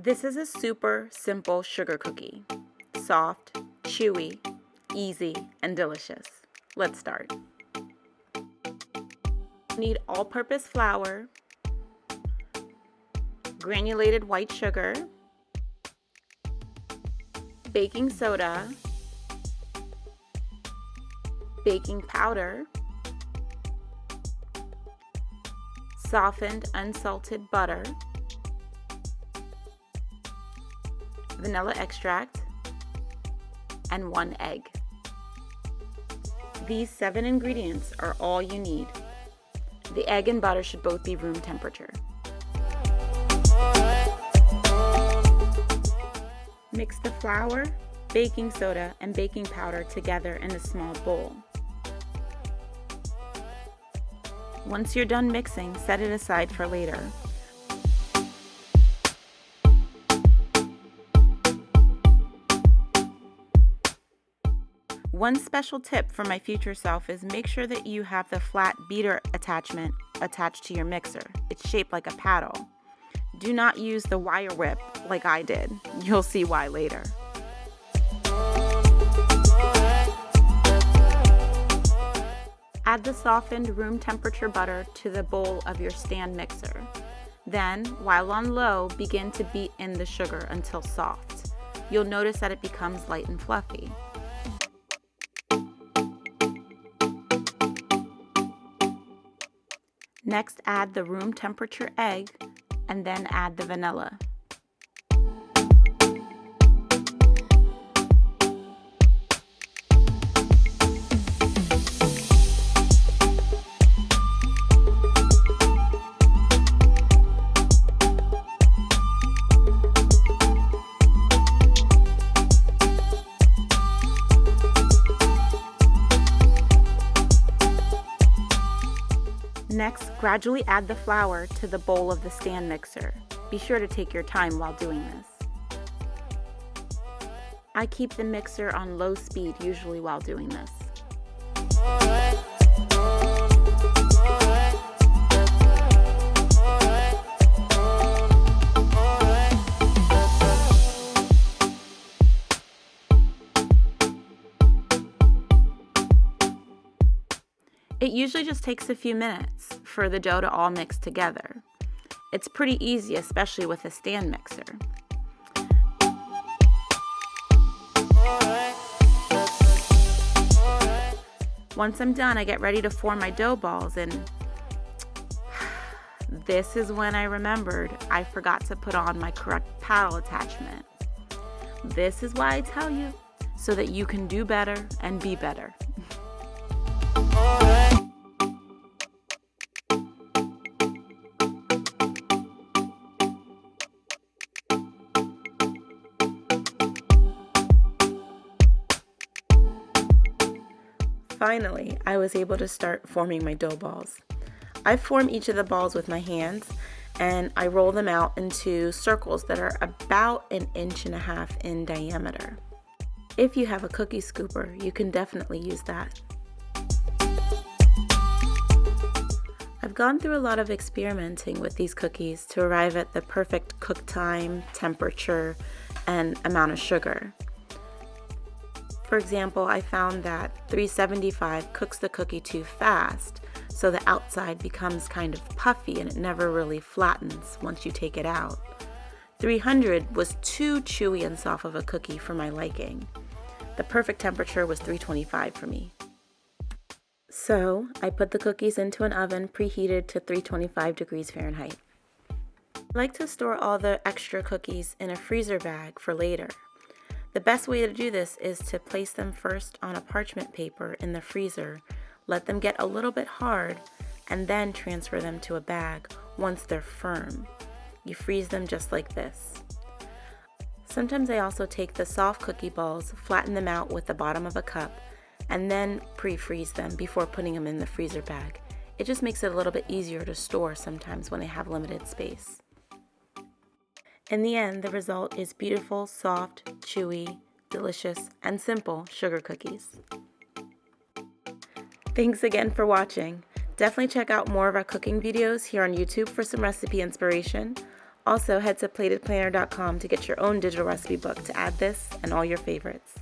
This is a super simple sugar cookie. Soft, chewy, easy, and delicious. Let's start. You need all-purpose flour, granulated white sugar, baking soda, baking powder, softened unsalted butter, vanilla extract, and 1 egg. These 7 ingredients are all you need. The egg and butter should both be room temperature. Mix the flour, baking soda, and baking powder together in a small bowl. Once you're done mixing, set it aside for later. One special tip for my future self is make sure that you have the flat beater attachment attached to your mixer. It's shaped like a paddle. Do not use the wire whip like I did. You'll see why later. Add the softened room temperature butter to the bowl of your stand mixer. Then, while on low, begin to beat in the sugar until soft. You'll notice that it becomes light and fluffy. Next, add the room temperature egg and then add the vanilla. Next, gradually add the flour to the bowl of the stand mixer. Be sure to take your time while doing this. I keep the mixer on low speed usually while doing this. It usually just takes a few minutes for the dough to all mix together. It's pretty easy, especially with a stand mixer. Once I'm done, I get ready to form my dough balls, and this is when I remembered I forgot to put on my correct paddle attachment. This is why I tell you, so that you can do better and be better. Finally, I was able to start forming my dough balls. I form each of the balls with my hands, and I roll them out into circles that are about 1.5 inches in diameter. If you have a cookie scooper, you can definitely use that. I've gone through a lot of experimenting with these cookies to arrive at the perfect cook time, temperature, and amount of sugar. For example, I found that 375 cooks the cookie too fast, so the outside becomes kind of puffy and it never really flattens once you take it out. 300 was too chewy and soft of a cookie for my liking. The perfect temperature was 325 for me. So I put the cookies into an oven preheated to 325 degrees Fahrenheit. I like to store all the extra cookies in a freezer bag for later. The best way to do this is to place them first on a parchment paper in the freezer, let them get a little bit hard, and then transfer them to a bag once they're firm. You freeze them just like this. Sometimes I also take the soft cookie balls, flatten them out with the bottom of a cup, and then pre-freeze them before putting them in the freezer bag. It just makes it a little bit easier to store sometimes when I have limited space. In the end, the result is beautiful, soft, chewy, delicious, and simple sugar cookies. Thanks again for watching. Definitely check out more of our cooking videos here on YouTube for some recipe inspiration. Also, head to platedplanner.com to get your own digital recipe book to add this and all your favorites.